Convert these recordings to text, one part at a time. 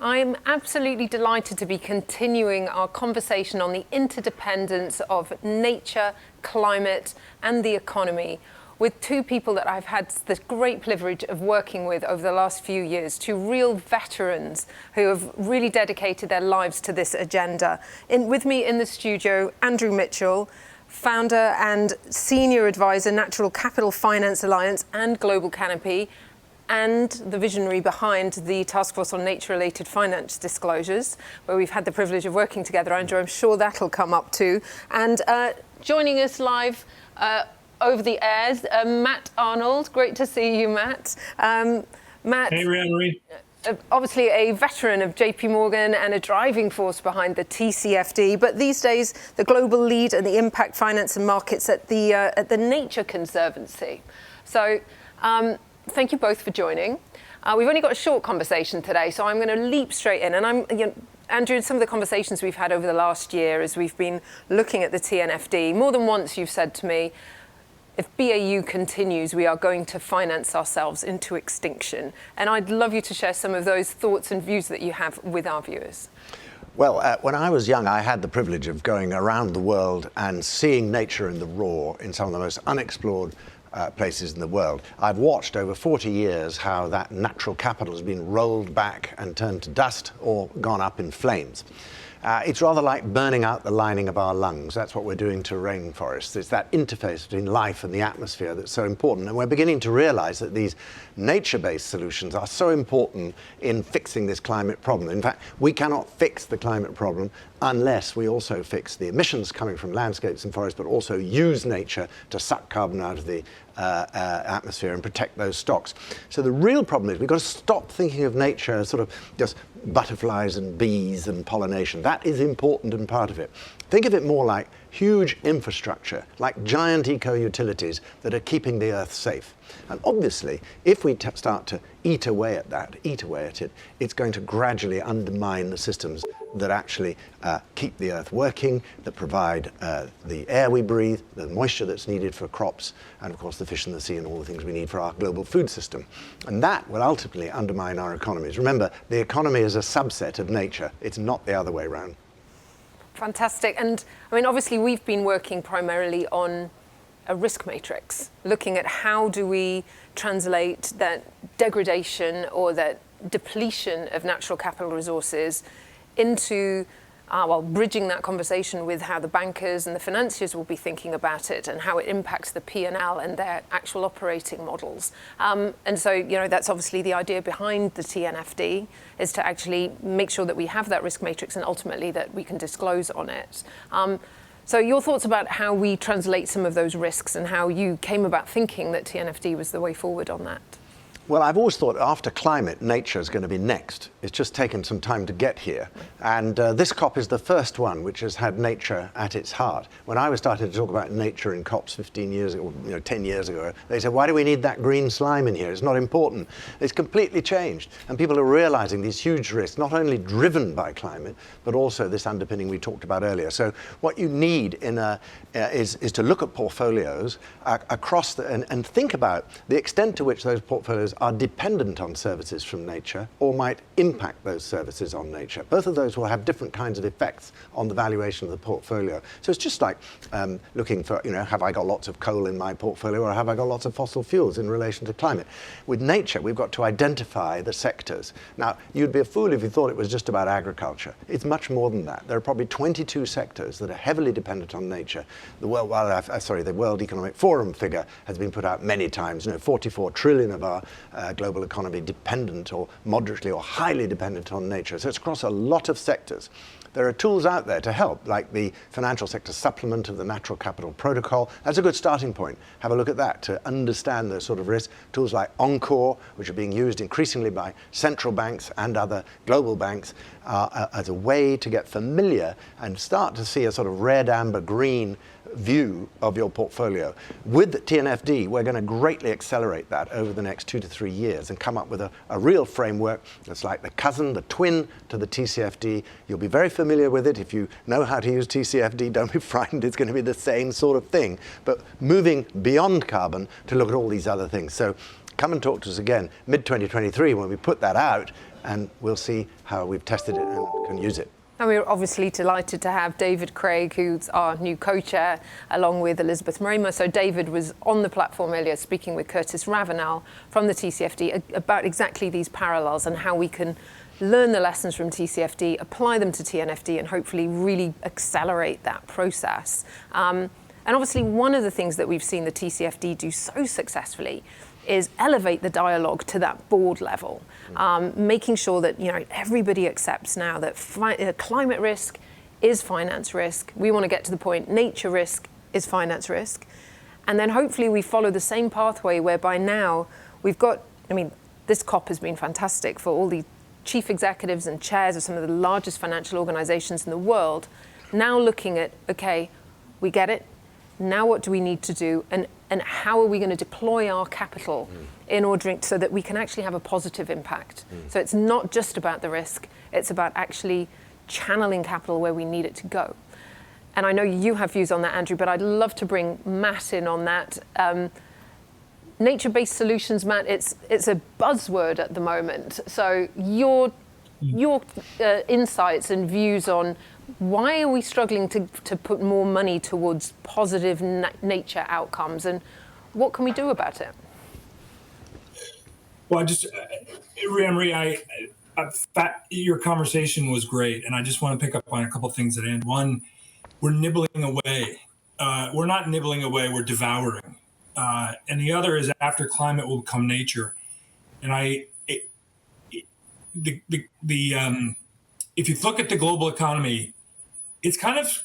I'm absolutely delighted to be continuing our conversation on the interdependence of nature, climate, and the economy with two people that I've had the great privilege of working with over the last few years, two real veterans who have really dedicated their lives to this agenda. With me in the studio, Andrew Mitchell, founder and senior advisor, Natural Capital Finance Alliance and Global Canopy, and the visionary behind the Task Force on Nature-Related Finance Disclosures, where we've had the privilege of working together. Andrew, I'm sure that'll come up too. And joining us live over the airs, Matt Arnold. Great to see you, Matt. Matt. Hey, Rhian-Mari. Obviously a veteran of JP Morgan and a driving force behind the TCFD, but these days the global lead and the impact finance and markets at the Nature Conservancy. So thank you both for joining. We've only got a short conversation today, so I'm going to leap straight in. And Andrew, some of the conversations we've had over the last year as we've been looking at the TNFD, more than once you've said to me, if BAU continues, we are going to finance ourselves into extinction. And I'd love you to share some of those thoughts and views that you have with our viewers. Well, when I was young, I had the privilege of going around the world and seeing nature in the raw in some of the most unexplored places in the world. I've watched over 40 years how that natural capital has been rolled back and turned to dust or gone up in flames. It's rather like burning out the lining of our lungs. That's what we're doing to rainforests. It's that interface between life and the atmosphere that's so important. And we're beginning to realize that these nature-based solutions are so important in fixing this climate problem. In fact, we cannot fix the climate problem unless we also fix the emissions coming from landscapes and forests, but also use nature to suck carbon out of the atmosphere and protect those stocks. So the real problem is we've got to stop thinking of nature as sort of just butterflies and bees and pollination. That is important and part of it. Think of it more like huge infrastructure, like giant eco-utilities that are keeping the earth safe. And obviously, if we start to eat away at it, it's going to gradually undermine the systems that actually keep the earth working, that provide the air we breathe, the moisture that's needed for crops, and of course the fish in the sea and all the things we need for our global food system. And that will ultimately undermine our economies. Remember, the economy is a subset of nature. It's not the other way around. Fantastic. And I mean, obviously, we've been working primarily on a risk matrix, looking at how do we translate that degradation or that depletion of natural capital resources into bridging that conversation with how the bankers and the financiers will be thinking about it and how it impacts the P&L and their actual operating models. And so, that's obviously the idea behind the TNFD, is to actually make sure that we have that risk matrix and ultimately that we can disclose on it. So your thoughts about how we translate some of those risks and how you came about thinking that TNFD was the way forward on that? Well, I've always thought after climate, nature is going to be next. It's just taken some time to get here. And this COP is the first one which has had nature at its heart. When I was starting to talk about nature in COPs 15 years ago, 10 years ago, they said, why do we need that green slime in here? It's not important. It's completely changed. And people are realizing these huge risks, not only driven by climate, but also this underpinning we talked about earlier. So what you need is to look at portfolios across and think about the extent to which those portfolios are dependent on services from nature or might impact those services on nature. Both of those will have different kinds of effects on the valuation of the portfolio. So it's just like looking for, have I got lots of coal in my portfolio or have I got lots of fossil fuels in relation to climate? With nature, we've got to identify the sectors. Now, you'd be a fool if you thought it was just about agriculture. It's much more than that. There are probably 22 sectors that are heavily dependent on nature. The World Economic Forum figure has been put out many times. 44 trillion of our global economy dependent or moderately or highly dependent on nature. So it's across a lot of sectors. There are tools out there to help, like the financial sector supplement of the Natural Capital Protocol. That's a good starting point. Have a look at that to understand those sort of risks. Tools like Encore, which are being used increasingly by central banks and other global banks as a way to get familiar and start to see a sort of red, amber, green view of your portfolio. With the TNFD, we're going to greatly accelerate that over the next 2 to 3 years and come up with a real framework that's like the cousin, the twin to the TCFD. You'll be very familiar with it. If you know how to use TCFD, don't be frightened. It's going to be the same sort of thing, but moving beyond carbon to look at all these other things. So come and talk to us again mid-2023 when we put that out, and we'll see how we've tested it and can use it. And we're obviously delighted to have David Craig, who's our new co-chair, along with Elizabeth Marima. So David was on the platform earlier speaking with Curtis Ravenel from the TCFD about exactly these parallels and how we can learn the lessons from TCFD, apply them to TNFD, and hopefully really accelerate that process. And obviously, one of the things that we've seen the TCFD do so successfully is elevate the dialogue to that board level, making sure that everybody accepts now that climate risk is finance risk. We want to get to the point nature risk is finance risk. And then hopefully we follow the same pathway whereby now we've got, this COP has been fantastic for all the chief executives and chairs of some of the largest financial organizations in the world, now looking at, okay, we get it. Now what do we need to do, and how are we going to deploy our capital in order so that we can actually have a positive impact? So it's not just about the risk, it's about actually channeling capital where we need it to go. And I know you have views on that, Andrew, but I'd love to bring Matt in on that. Nature-based solutions, Matt, it's a buzzword at the moment. So your insights and views on why are we struggling to put more money towards positive nature outcomes, and what can we do about it? Well, Rhian-Mari, your conversation was great, and I just want to pick up on a couple of things at the end. One, we're nibbling away. We're not nibbling away, we're devouring. And the other is after climate will come nature. And if you look at the global economy, it's kind of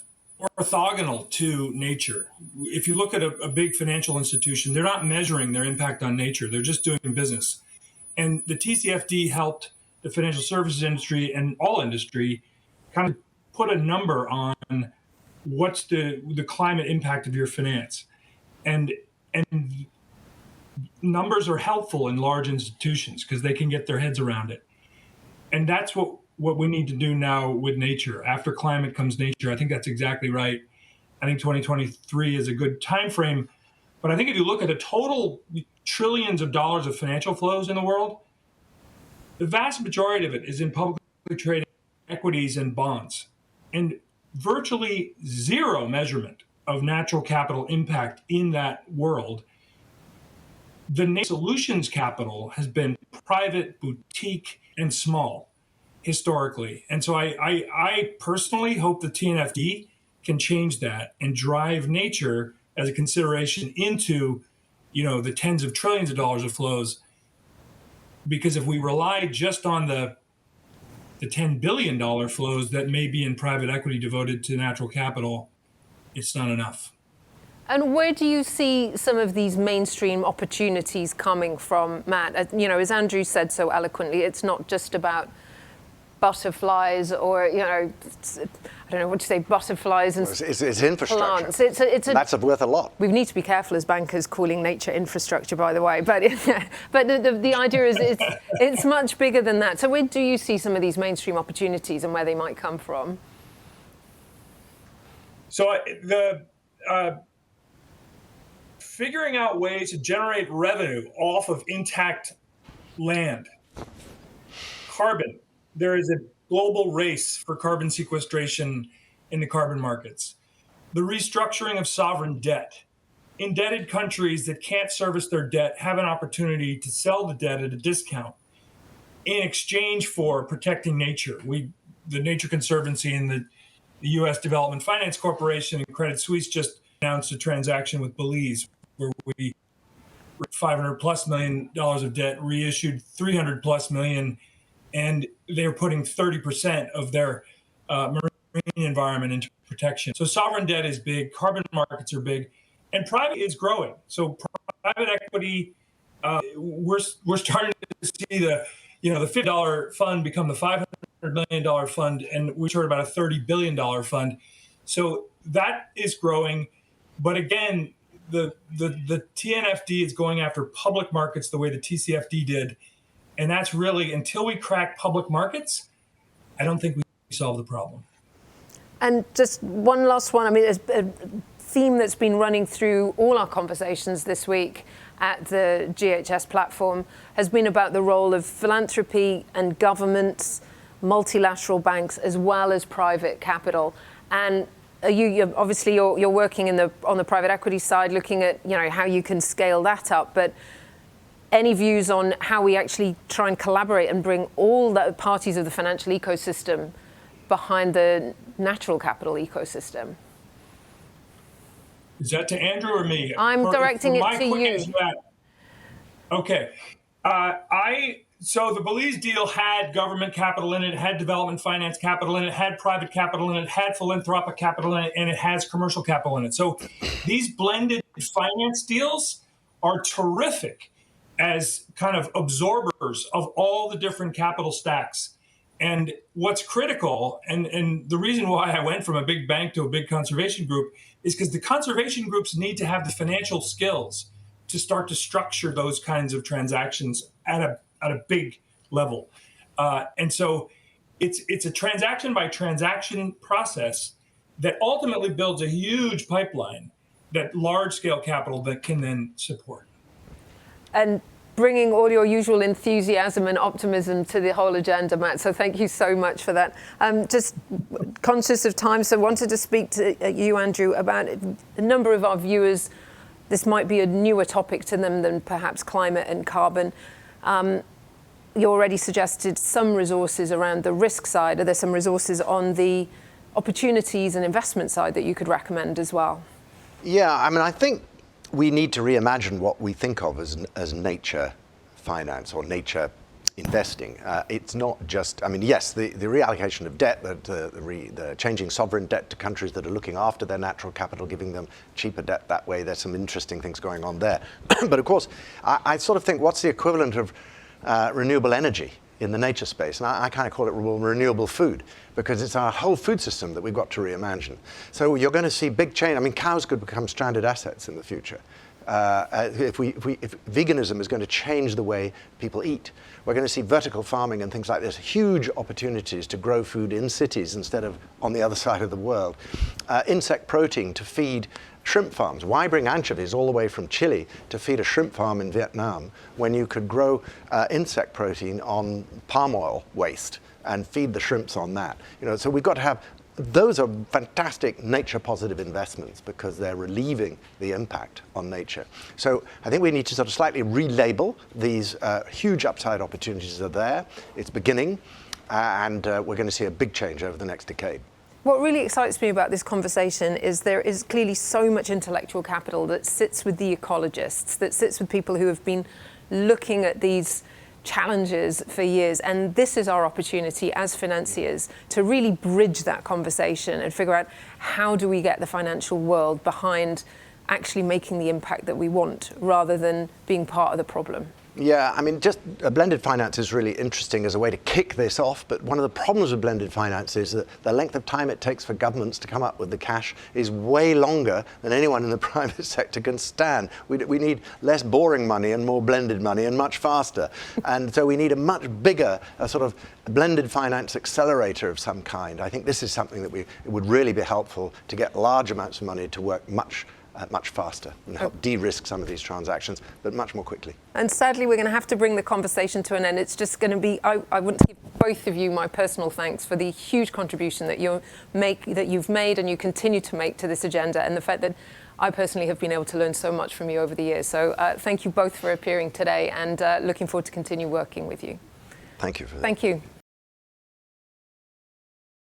orthogonal to nature. If you look at a big financial institution, they're not measuring their impact on nature. They're just doing business. And the TCFD helped the financial services industry and all industry kind of put a number on what's the climate impact of your finance. And numbers are helpful in large institutions because they can get their heads around it. And that's what we need to do now with nature. After climate comes nature. I think that's exactly right. I think 2023 is a good time frame. But I think if you look at the total trillions of dollars of financial flows in the world, the vast majority of it is in publicly traded equities and bonds, and virtually zero measurement of natural capital impact in that world. The solutions capital has been private, boutique, and small historically. And so I personally hope the TNFD can change that and drive nature as a consideration into, the tens of trillions of dollars of flows. Because if we rely just on the $10 billion flows that may be in private equity devoted to natural capital, it's not enough. And where do you see some of these mainstream opportunities coming from, Matt? As Andrew said so eloquently, it's not just about butterflies or, I don't know what to say, butterflies and it's infrastructure. Plants. That's worth a lot. We need to be careful as bankers calling nature infrastructure, by the way. But the idea is it's much bigger than that. So where do you see some of these mainstream opportunities and where they might come from? So figuring out ways to generate revenue off of intact land. Carbon. There is a global race for carbon sequestration in the carbon markets. The restructuring of sovereign debt. Indebted countries that can't service their debt have an opportunity to sell the debt at a discount in exchange for protecting nature. The Nature Conservancy and the U.S. Development Finance Corporation and Credit Suisse just announced a transaction with Belize where we $500+ million of debt, reissued $300+ million, and they're putting 30% of their marine environment into protection. So sovereign debt is big, carbon markets are big, and private is growing. So private equity, we're starting to see the $50 fund become the $500 million fund, and we heard about a $30 billion fund. So that is growing, but again, the TNFD is going after public markets the way the TCFD did. And that's really, until we crack public markets, I don't think we solve the problem. And just one last one. theme that's been running through all our conversations this week at the GHS platform has been about the role of philanthropy and governments, multilateral banks, as well as private capital. And you're working on the private equity side, looking at how you can scale that up. But any views on how we actually try and collaborate and bring all the parties of the financial ecosystem behind the natural capital ecosystem? Is that to Andrew or me? I'm directing it to you. Okay. So the Belize deal had government capital in it, it had development finance capital in it, had private capital in it, had philanthropic capital in it, and it has commercial capital in it. So these blended finance deals are terrific as kind of absorbers of all the different capital stacks. And what's critical, and the reason why I went from a big bank to a big conservation group, is because the conservation groups need to have the financial skills to start to structure those kinds of transactions at a big level. And so it's a transaction by transaction process that ultimately builds a huge pipeline that large scale capital that can then support. And bringing all your usual enthusiasm and optimism to the whole agenda, Matt. So thank you so much for that. Just conscious of time, so wanted to speak to you, Andrew, about a number of our viewers. This might be a newer topic to them than perhaps climate and carbon. You already suggested some resources around the risk side. Are there some resources on the opportunities and investment side that you could recommend as well? Yeah, I mean, I think we need to reimagine what we think of as nature finance or nature investing. It's not just, I mean, yes, the reallocation of debt, the changing sovereign debt to countries that are looking after their natural capital, giving them cheaper debt that way. There's some interesting things going on there. But of course, I sort of think, what's the equivalent of renewable energy in the nature space? And I kind of call it renewable food, because it's our whole food system that we've got to reimagine. So you're going to see big change. I mean, cows could become stranded assets in the future. If veganism is going to change the way people eat, we're going to see vertical farming and things like this, huge opportunities to grow food in cities instead of on the other side of the world. Insect protein to feed shrimp farms. Why bring anchovies all the way from Chile to feed a shrimp farm in Vietnam when you could grow insect protein on palm oil waste and feed the shrimps on that? So we've got to have, those are fantastic nature positive investments because they're relieving the impact on nature. So I think we need to sort of slightly relabel these huge upside opportunities are there. It's beginning, and we're going to see a big change over the next decade. What really excites me about this conversation is there is clearly so much intellectual capital that sits with the ecologists, that sits with people who have been looking at these challenges for years. And this is our opportunity as financiers to really bridge that conversation and figure out how do we get the financial world behind actually making the impact that we want rather than being part of the problem. Yeah, I mean, just blended finance is really interesting as a way to kick this off, but one of the problems with blended finance is that the length of time it takes for governments to come up with the cash is way longer than anyone in the private sector can stand. We need less boring money and more blended money and much faster. And so we need a much bigger sort of blended finance accelerator of some kind. I think this is something that it would really be helpful to get large amounts of money to work much faster and help de-risk some of these transactions, but much more quickly. And sadly, we're going to have to bring the conversation to an end. It's just going to be, I want to give both of you my personal thanks for the huge contribution that you've made and you continue to make to this agenda, and the fact that I personally have been able to learn so much from you over the years. So thank you both for appearing today, and looking forward to continue working with you. Thank you for that. Thank you.